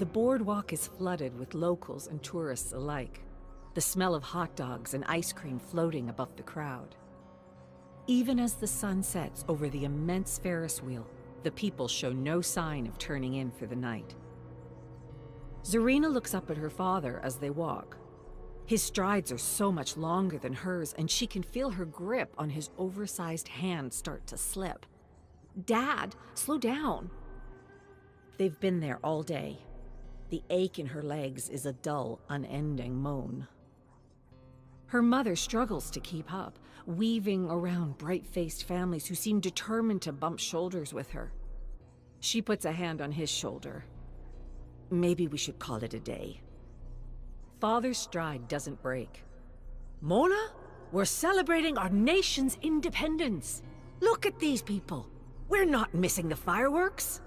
The boardwalk is flooded with locals and tourists alike, the smell of hot dogs and ice cream floating above the crowd. Even as the sun sets over the immense Ferris wheel, the people show no sign of turning in for the night. ZARINA looks up at her father as they walk. His strides are so much longer than hers, and she can feel her grip on his oversized hand start to slip. "Dad, slow down." They've been there all day. The ache in her legs is a dull, unending moan. Her mother struggles to keep up, weaving around bright-faced families who seem determined to bump shoulders with her. She puts a hand on his shoulder. "Maybe we should call it a day." Father's stride doesn't break. "Mona, we're celebrating our nation's independence. Look at these people. We're not missing the fireworks."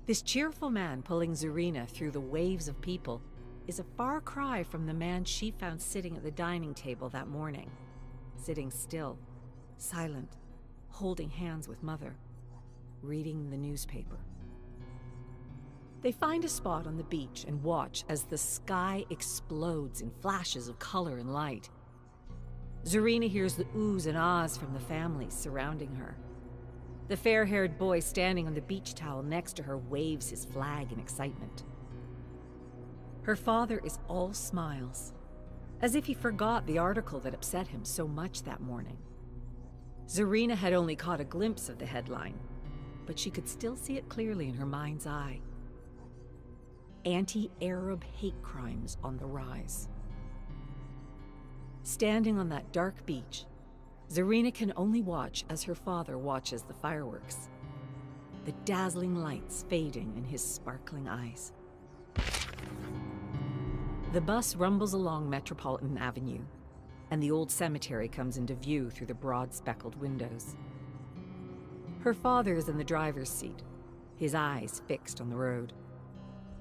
This cheerful man pulling ZARINA through the waves of people is a far cry from the man she found sitting at the dining table that morning. Sitting still, silent, holding hands with Mother, reading the newspaper. They find a spot on the beach and watch as the sky explodes in flashes of color and light. ZARINA hears the oohs and ahs from the families surrounding her. The fair-haired boy standing on the beach towel next to her waves his flag in excitement. Her father is all smiles, as if he forgot the article that upset him so much that morning. ZARINA had only caught a glimpse of the headline, but she could still see it clearly in her mind's eye. Anti-Arab hate crimes on the rise. Standing on that dark beach, ZARINA can only watch as her father watches the fireworks, the dazzling lights fading in his sparkling eyes. The bus rumbles along Metropolitan Avenue, and the old cemetery comes into view through the broad speckled windows. Her father is in the driver's seat, his eyes fixed on the road.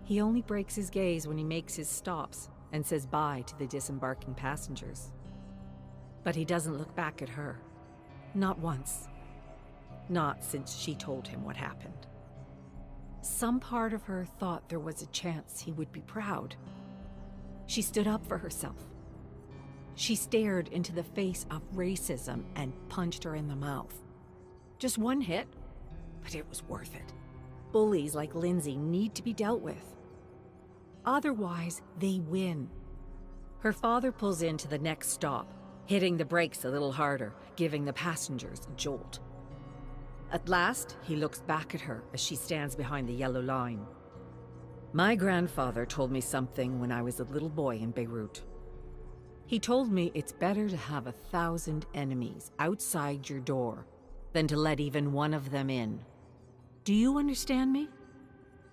He only breaks his gaze when he makes his stops and says bye to the disembarking passengers. But he doesn't look back at her. Not once. Not since she told him what happened. Some part of her thought there was a chance he would be proud. She stood up for herself. She stared into the face of racism and punched her in the mouth. Just one hit, but it was worth it. Bullies like Lindsay need to be dealt with. Otherwise, they win. Her father pulls into the next stop, hitting the brakes a little harder, giving the passengers a jolt. At last, he looks back at her as she stands behind the yellow line. "My grandfather told me something when I was a little boy in Beirut. He told me it's better to have 1,000 enemies outside your door than to let even one of them in. Do you understand me?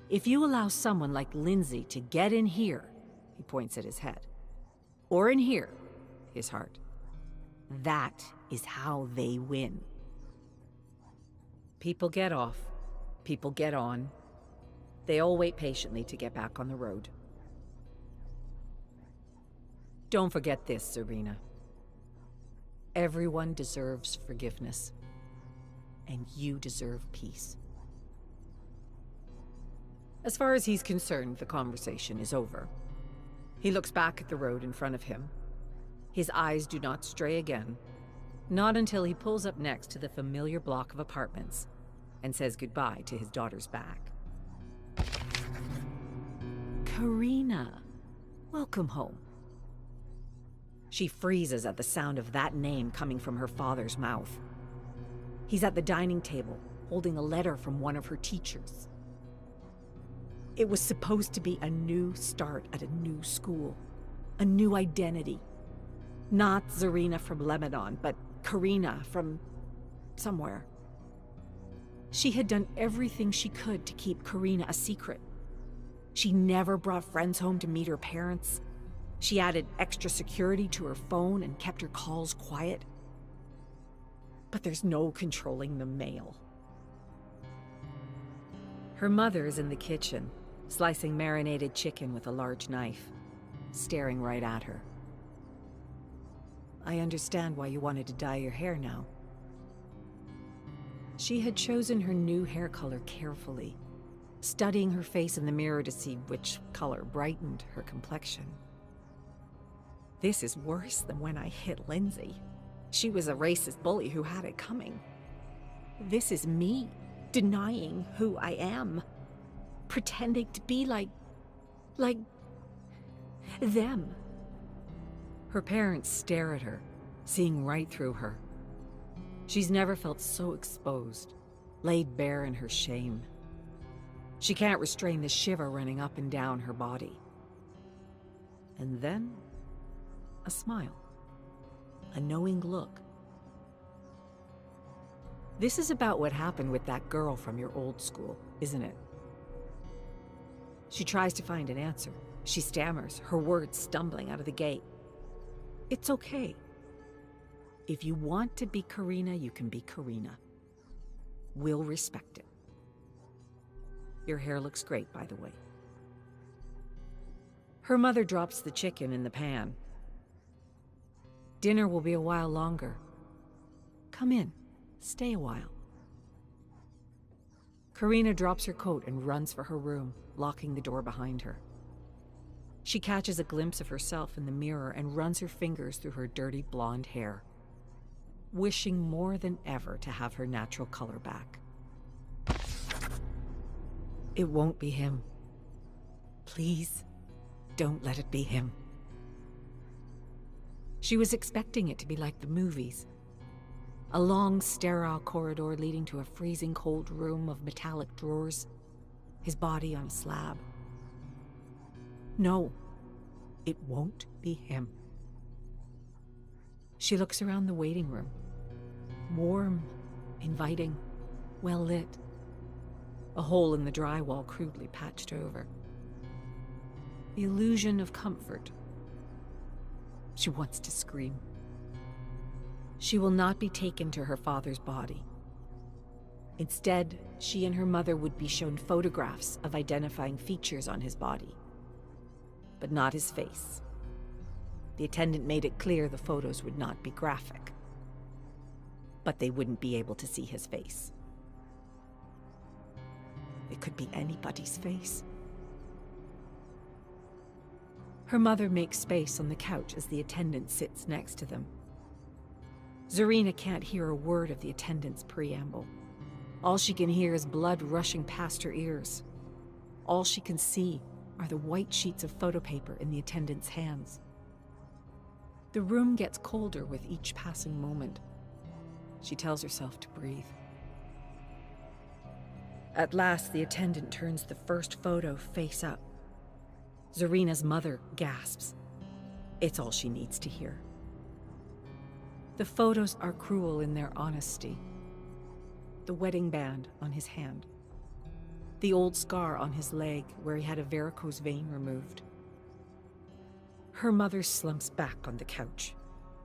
If you allow someone like Lindsay to get in here," he points at his head, "or in here," his heart, "that is how they win." People get off. People get on. They all wait patiently to get back on the road. Don't forget this, ZARINA. Everyone deserves forgiveness. And you deserve peace. As far as he's concerned, the conversation is over. He looks back at the road in front of him. His eyes do not stray again, not until he pulls up next to the familiar block of apartments and says goodbye to his daughter's back. "Karina, welcome home." She freezes at the sound of that name coming from her father's mouth. He's at the dining table, holding a letter from one of her teachers. It was supposed to be a new start at a new school, a new identity. Not ZARINA from Lebanon, but Karina from somewhere. She had done everything she could to keep Karina a secret. She never brought friends home to meet her parents. She added extra security to her phone and kept her calls quiet. But there's no controlling the mail. Her mother is in the kitchen, slicing marinated chicken with a large knife, staring right at her. "I understand why you wanted to dye your hair now." She had chosen her new hair color carefully, studying her face in the mirror to see which color brightened her complexion. This is worse than when I hit Lindsay. She was a racist bully who had it coming. This is me, denying who I am, pretending to be like them. Her parents stare at her, seeing right through her. She's never felt so exposed, laid bare in her shame. She can't restrain the shiver running up and down her body. And then, a smile, a knowing look. This is about what happened with that girl from your old school, isn't it? She tries to find an answer. She stammers, her words stumbling out of the gate. It's okay. If you want to be Karina, you can be Karina. We'll respect it. Your hair looks great, by the way. Her mother drops the chicken in the pan. Dinner will be a while longer. Come in. Stay a while. Karina drops her coat and runs for her room, locking the door behind her. She catches a glimpse of herself in the mirror and runs her fingers through her dirty blonde hair, wishing more than ever to have her natural color back. It won't be him. Please, don't let it be him. She was expecting it to be like the movies. A long, sterile corridor leading to a freezing cold room of metallic drawers, his body on a slab. No, it won't be him. She looks around the waiting room. Warm, inviting, well lit. A hole in the drywall crudely patched over. The illusion of comfort. She wants to scream. She will not be taken to her father's body. Instead, she and her mother would be shown photographs of identifying features on his body, but not his face. The attendant made it clear the photos would not be graphic, but they wouldn't be able to see his face. It could be anybody's face. Her mother makes space on the couch as the attendant sits next to them. ZARINA can't hear a word of the attendant's preamble. All she can hear is blood rushing past her ears. All she can see are the white sheets of photo paper in the attendant's hands. The room gets colder with each passing moment. She tells herself to breathe. At last, the attendant turns the first photo face up. ZARINA's mother gasps. It's all she needs to hear. The photos are cruel in their honesty. The wedding band on his hand. The old scar on his leg where he had a varicose vein removed. Her mother slumps back on the couch,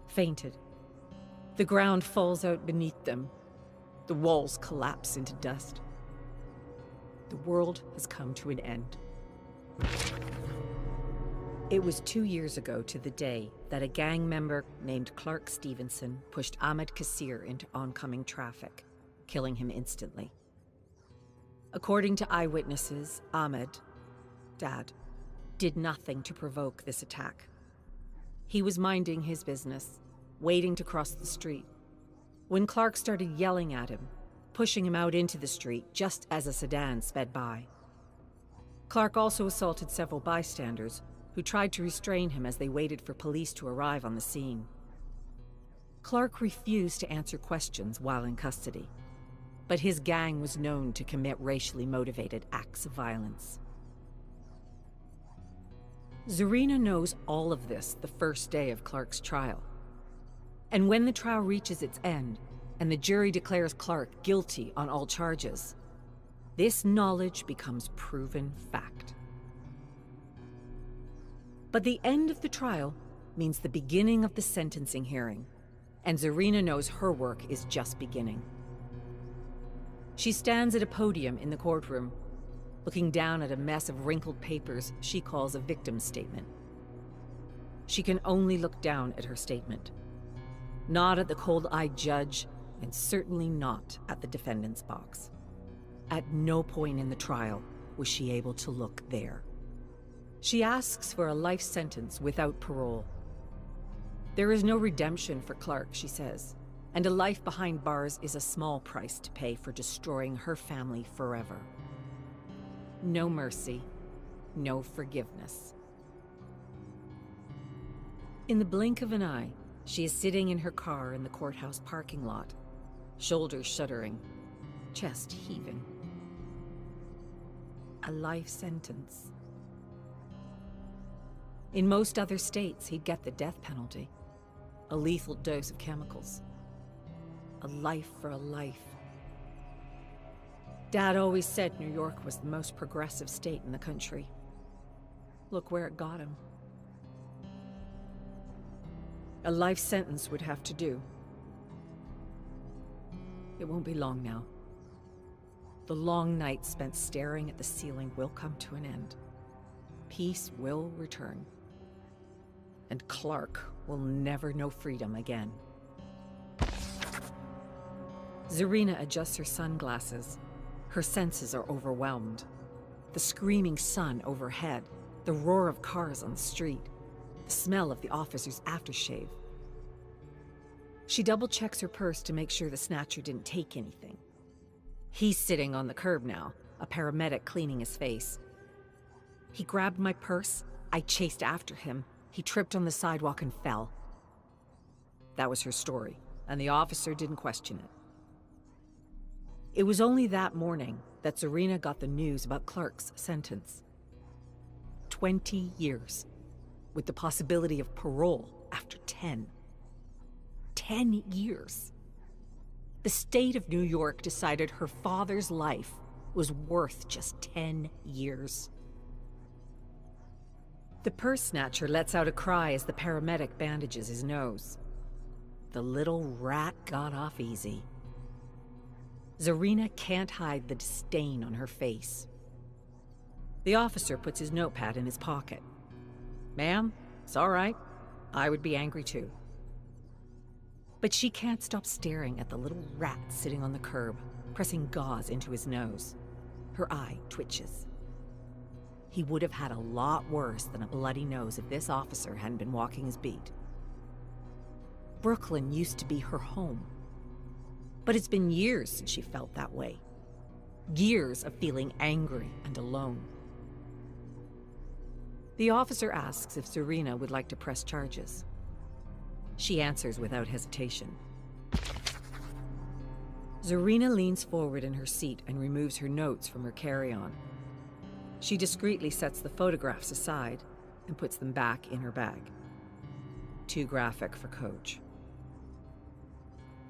fainted. The ground falls out beneath them. The walls collapse into dust. The world has come to an end. It was 2 years ago to the day that a gang member named Clark Stevenson pushed Ahmed Kassir into oncoming traffic, killing him instantly. According to eyewitnesses, Ahmed, Dad, did nothing to provoke this attack. He was minding his business, waiting to cross the street, when Clark started yelling at him, pushing him out into the street just as a sedan sped by. Clark also assaulted several bystanders who tried to restrain him as they waited for police to arrive on the scene. Clark refused to answer questions while in custody, but his gang was known to commit racially motivated acts of violence. ZARINA knows all of this the first day of Clark's trial. And when the trial reaches its end, and the jury declares Clark guilty on all charges, this knowledge becomes proven fact. But the end of the trial means the beginning of the sentencing hearing, and ZARINA knows her work is just beginning. She stands at a podium in the courtroom, looking down at a mess of wrinkled papers she calls a victim statement. She can only look down at her statement, not at the cold-eyed judge, and certainly not at the defendant's box. At no point in the trial was she able to look there. She asks for a life sentence without parole. There is no redemption for Clark, she says, and a life behind bars is a small price to pay for destroying her family forever. No mercy, no forgiveness. In the blink of an eye, she is sitting in her car in the courthouse parking lot, shoulders shuddering, chest heaving. A life sentence. In most other states, he'd get the death penalty, a lethal dose of chemicals. A life for a life. Dad always said New York was the most progressive state in the country. Look where it got him. A life sentence would have to do. It won't be long now. The long night spent staring at the ceiling will come to an end. Peace will return. And Clark will never know freedom again. ZARINA adjusts her sunglasses. Her senses are overwhelmed. The screaming sun overhead, the roar of cars on the street, the smell of the officer's aftershave. She double-checks her purse to make sure the snatcher didn't take anything. He's sitting on the curb now, a paramedic cleaning his face. He grabbed my purse, I chased after him. He tripped on the sidewalk and fell. That was her story, and the officer didn't question it. It was only that morning that ZARINA got the news about Clark's sentence. 20 years, with the possibility of parole after 10. 10 years. The state of New York decided her father's life was worth just 10 years. The purse snatcher lets out a cry as the paramedic bandages his nose. The little rat got off easy. ZARINA can't hide the disdain on her face. The officer puts his notepad in his pocket. Ma'am, it's all right. I would be angry too. But she can't stop staring at the little rat sitting on the curb, pressing gauze into his nose. Her eye twitches. He would have had a lot worse than a bloody nose if this officer hadn't been walking his beat. Brooklyn used to be her home. But it's been years since she felt that way. Years of feeling angry and alone. The officer asks if ZARINA would like to press charges. She answers without hesitation. ZARINA leans forward in her seat and removes her notes from her carry-on. She discreetly sets the photographs aside and puts them back in her bag. Too graphic for Coach.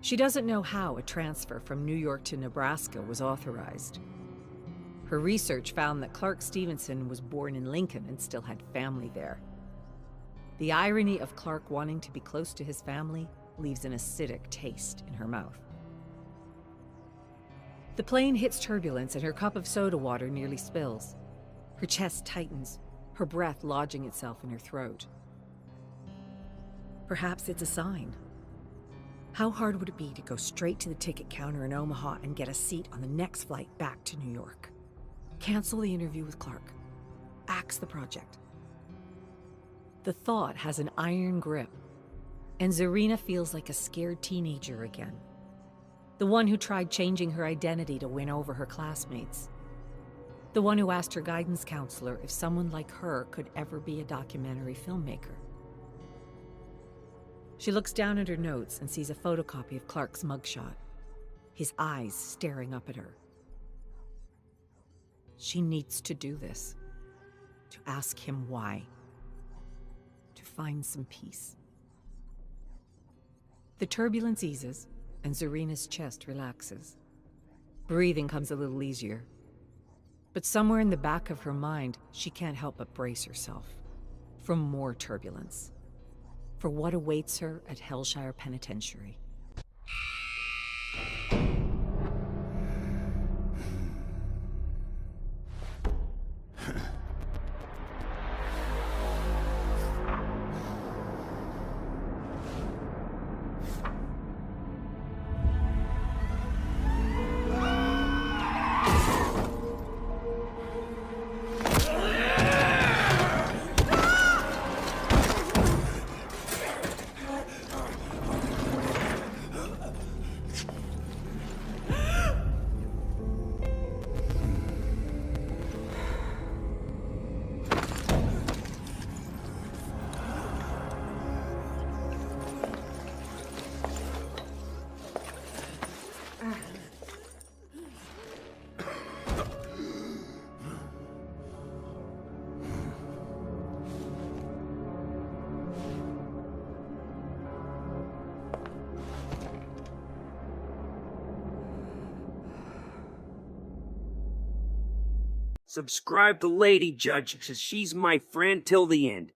She doesn't know how a transfer from New York to Nebraska was authorized. Her research found that Clark Stevenson was born in Lincoln and still had family there. The irony of Clark wanting to be close to his family leaves an acidic taste in her mouth. The plane hits turbulence and her cup of soda water nearly spills. Her chest tightens, her breath lodging itself in her throat. Perhaps it's a sign. How hard would it be to go straight to the ticket counter in Omaha and get a seat on the next flight back to New York? Cancel the interview with Clark. Axe the project. The thought has an iron grip, and ZARINA feels like a scared teenager again. The one who tried changing her identity to win over her classmates. The one who asked her guidance counselor if someone like her could ever be a documentary filmmaker. She looks down at her notes and sees a photocopy of Clark's mugshot, his eyes staring up at her. She needs to do this, to ask him why, to find some peace. The turbulence eases, and ZARINA's chest relaxes. Breathing comes a little easier. But somewhere in the back of her mind, she can't help but brace herself for more turbulence, for what awaits her at Hellshire Penitentiary. Subscribe to Lady Judge, cause she's my friend till the end.